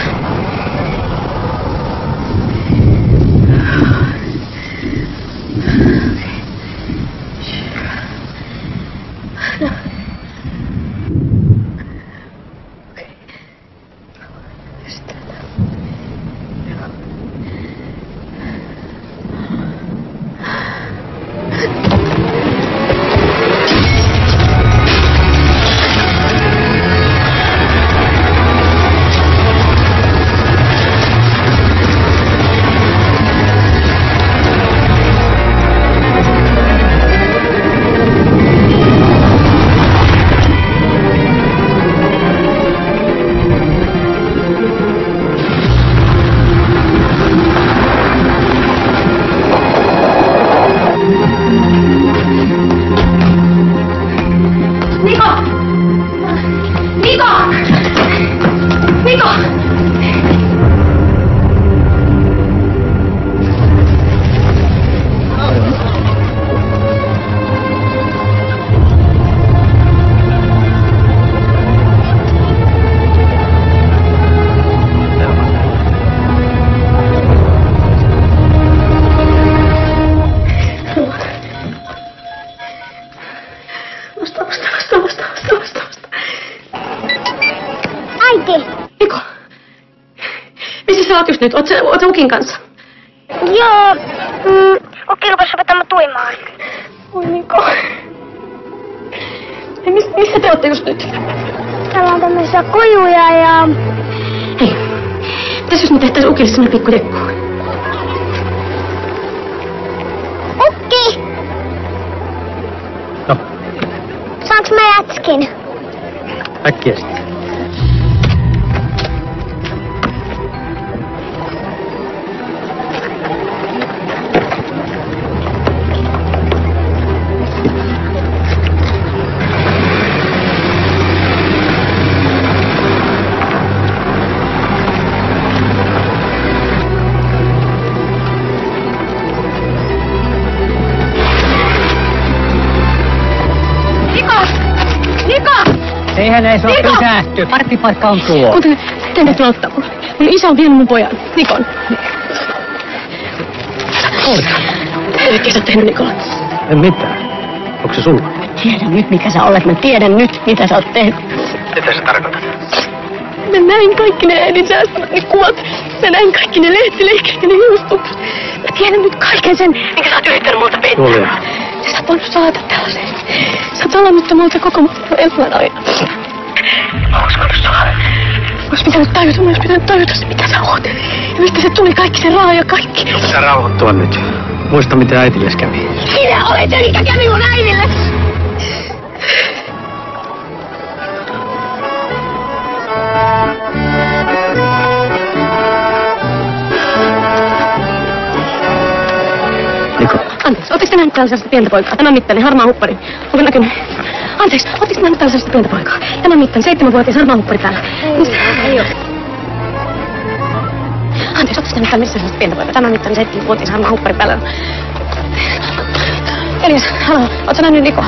just nyt? Oot sä Ukin kanssa? Joo. Ukki rupesi opettamaan tuimaan. Oi Niko. Missä te ootte just nyt? Täällä on tämmöisiä kojuja ja... Hei, mitäs jos me tehtäis Ukille semmonen pikku tekku? Ukki! No? Saanko mä jätskin? Äkkiä sitten. Eihän ei se ole pysähty. Parkkipaikka on tuo. Kuuntele, teidän täytyy auttaa mulle. Mun isä on vienyt mun pojan, Nikon. Mitä sä oot tehnyt Nikolle? En mitään. Onko se sulla? Mä tiedän nyt mikä sä olet. Mä tiedän nyt mitä sä oot tehnyt. Mitä sä tarkoitat? Mä näin kaikki ne äidin säästämät ne kuvat. Mä näin kaikki ne lehtileikkeet ja ne juustukset. Mä tiedän nyt kaiken sen, minkä sä oot yrittänyt multa peittää. Julia. Sä oot voinut saada tällaisen. Sä oot salannut multa koko mun elämän aina. Mä ois voinut saada. Mä ois pitänyt tajuta se, mitä sä oot. Ja mistä se tuli kaikki se raha ja kaikki. Sä rauhoittua nyt. Muista, mitä äitilles kävi. Sinä olet se, mikä kävi mun äidille. Niko. Anteeksi, ootteko te nähnyt tällaisesta pientä poikaa? Tämän mittainen, harmaa huppari. Onko näkynyt? Anteeksi, ootteko te nähnyt tällaisesta pientä poikaa? Tämän mittainen, 7-vuotias harmaa huppari päällä. Ei oo. Anteeksi, ootteko te nähnyt tällaisesta pientä poikaa? Tämän mittainen, 7-vuotias harmaa huppari päällä. Elias, haloo, ootko nähnyt Nikoa?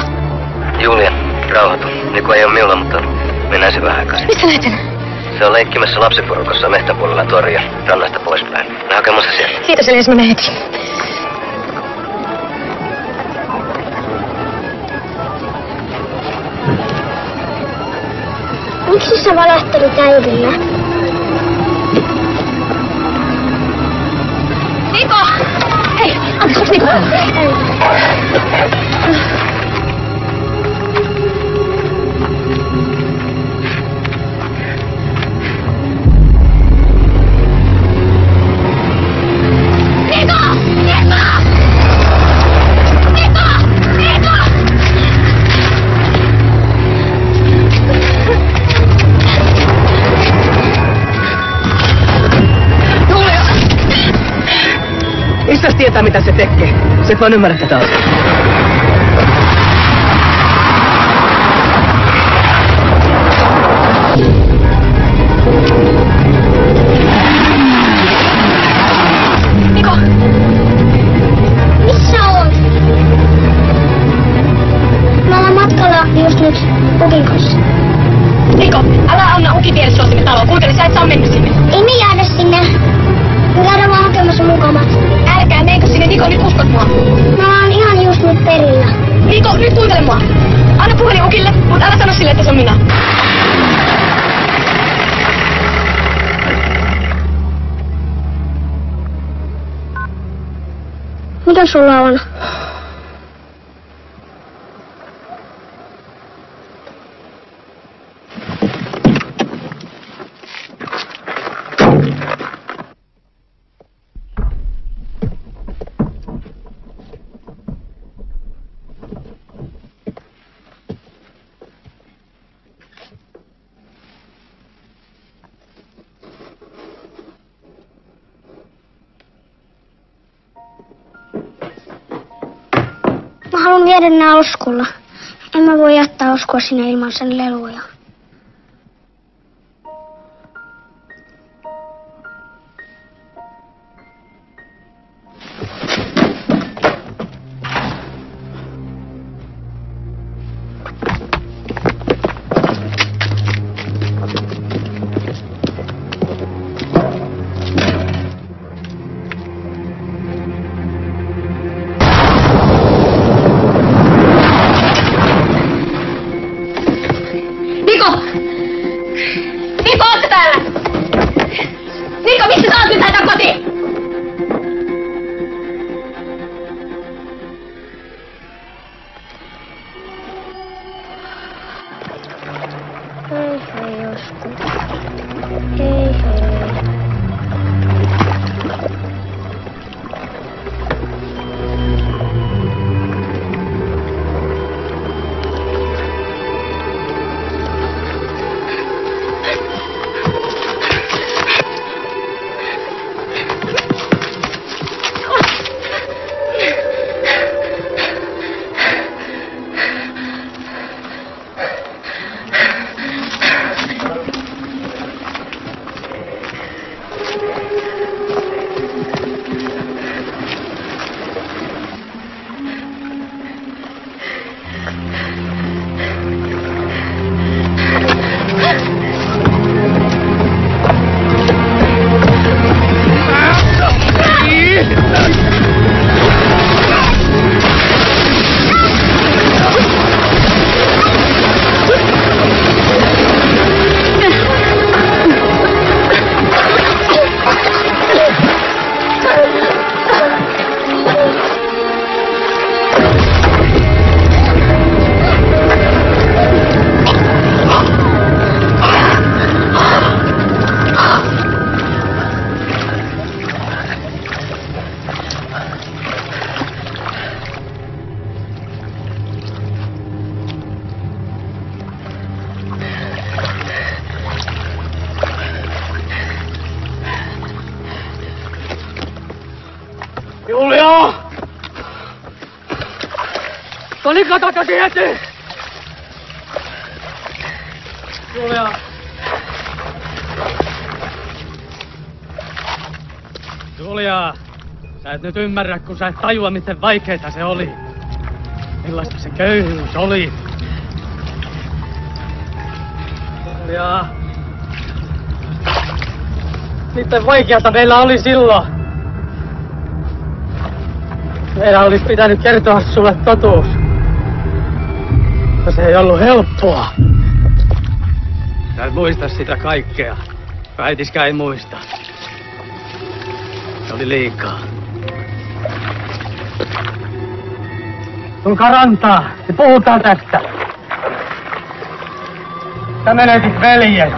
Julia, rauhoitu. Niko ei ole minulla, mutta mennään se vähän aikaisin. Mistä näet sen? Se on leikkimässä lapsiporukassa mehtäpuolella toria, rannasta poispäin. Mä hakemassa siellä. Kiitos Elias, mä menen heti. Miksi sä valehtelit äidille? Niko! Hei, anteeksi, onks Niko? Ei. Mistäs tietää, mitä se tekee? Se et vaan ymmärrä tätä asiaa. Niko! Missä on? Me ollaan matkalla just nyt Ukin kanssa. Niko, älä anna Ukin viedä sua sinne taloon. Kuuntele, sä et saa mennä sinne. Ei me jäädä sinne. Me käydään vaan hakemassa mun kamat. Älkää menkö sinne, Niko, nyt uskot mua. Mä oon ihan just nyt perillä. Niko, nyt kuuntele mua. Anna puhelin Ukille, mutta älä sano sille, että se on minä. Mitä sulla on? Mä haluan viedä nää Oskulla. En mä voi jättää Oskua sinne ilman sen leluja. Julia! Tonika takaisin heti! Julia! Julia! Sä et nyt ymmärrä, kun sä et tajua, miten vaikeeta se oli. Millaista se köyhyys oli. Julia! Miten vaikeata meillä oli silloin. Meidän olisi pitänyt kertoa sulle totuus. Mutta se ei ollut helppoa. Sä et muista sitä kaikkea. Äitiskään ei muista. Se oli liikaa. Tulkaa rantaa ja puhutaan tästä. Sä menetit veljen.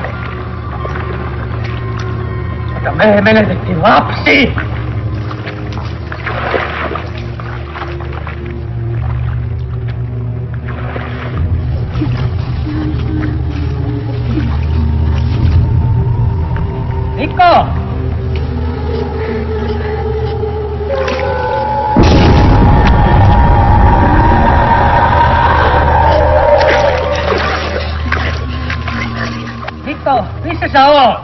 Mutta me menetettiin lapsi. Mikko! Mikko, missä sä oot?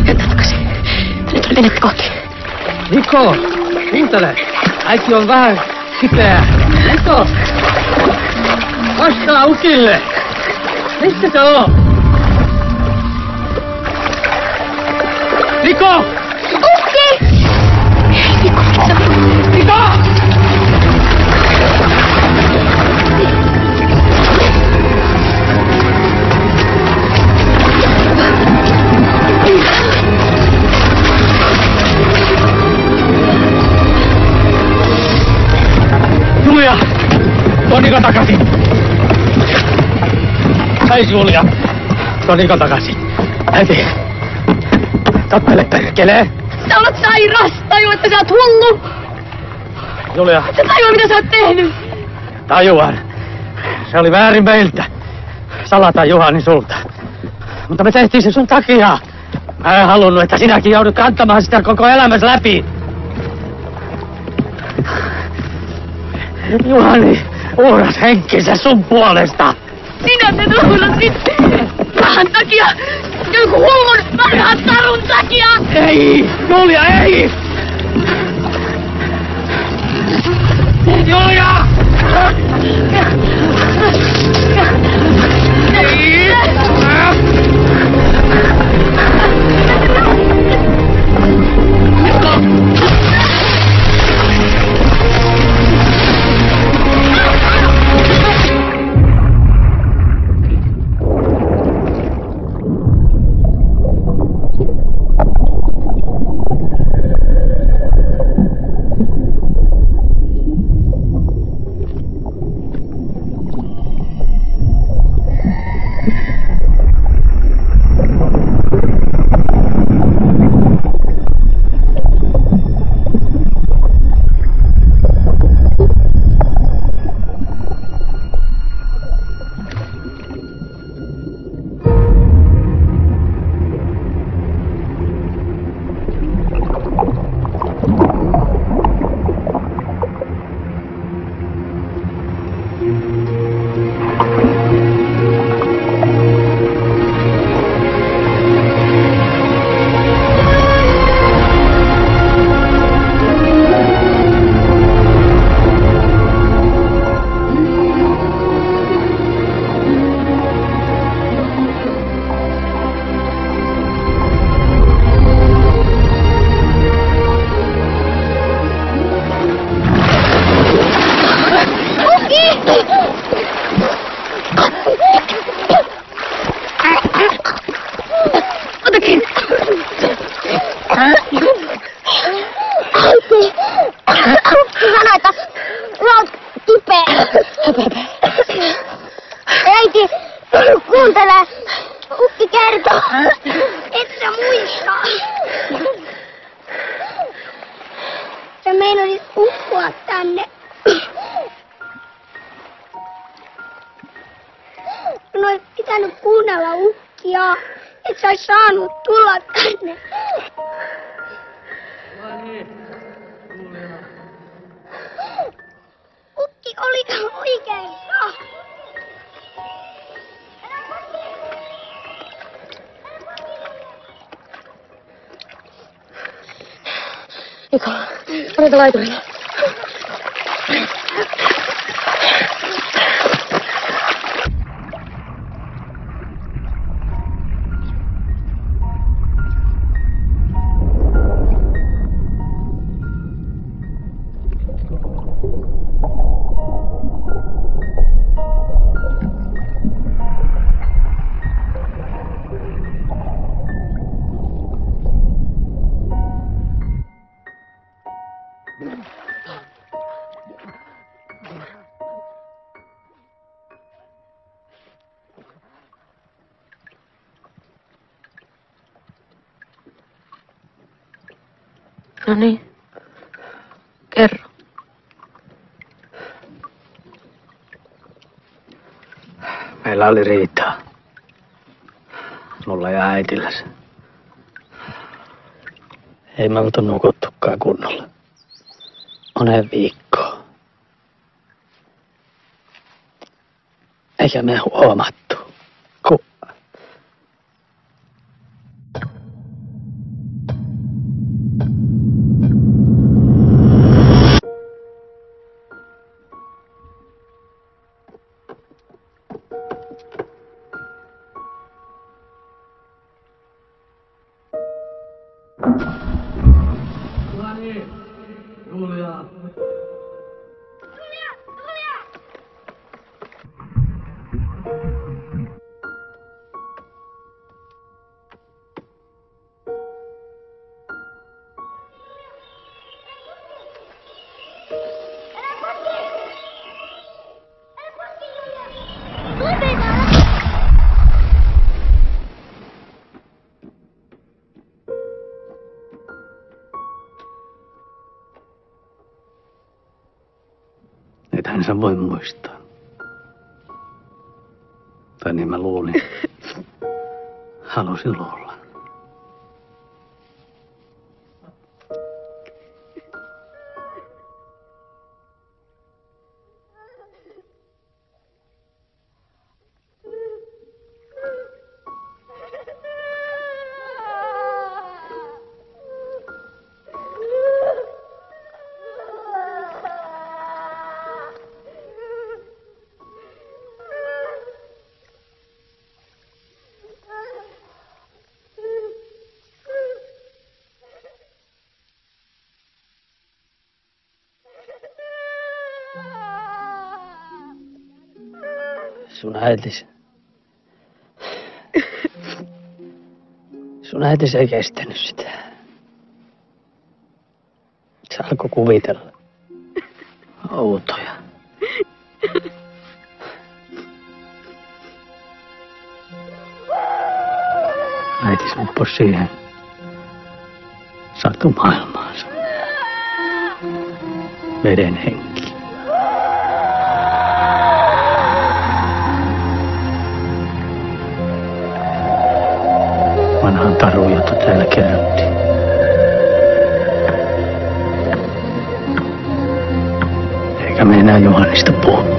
Jätä takaisin. Tänne tuli venettä kohti. Mikko, kuuntele. Äiti on vähän kipeä. Mikko! Vastaa ukille! Missä sä oot? Mikko! Ukki! Mikko, Mikko! Julia! Tonika takaisin! Hei Julia! Tonika takaisin! Äiti! Kappele perkelee! sä olet sairas! Tajua, että sä oot hullu! Julia! Sä tajua, mitä sä oot tehnyt! Tajuan. Se oli väärin meiltä. Salata Juhani sulta. Mutta me tehtiin se sun takia. Mä en halunnut, että sinäkin joudut kantamaan sitä koko elämässä läpi. Juhani uhras henkensä sun puolesta. Sinä sen uhrasit! Rahan takia! Joku hullun vanhan tarun takia! Ei! Julia, ei! Julia! Ei! Äiti, kuuntele. Ukki kertoo. Et sä muista. Sä meinasit uskoa tänne. Sun ois pitänyt kuunnella ukkia. Et sä ois saanut tulla tänne. Ukki oli oikeassa. Niko, paneta laiturille. No niin. Kerro. Meillä oli riitaa. Mulla ja äitilläs. Ei me oltu nukuttukaan kunnolla. Moneen viikkoon. Eikä me huomattu. Julia! Ethän sä voi muistaa. Tai niin mä luulin. Halusin luulla. Sun äitis ei kestänyt sitä. Se alkoi kuvitella outoja. Äitis upposi siihen satumaailmaansa. Veden henki. Vanhan taru, jota täällä kerrottiin. Eikä me enää Johannista puhuttu.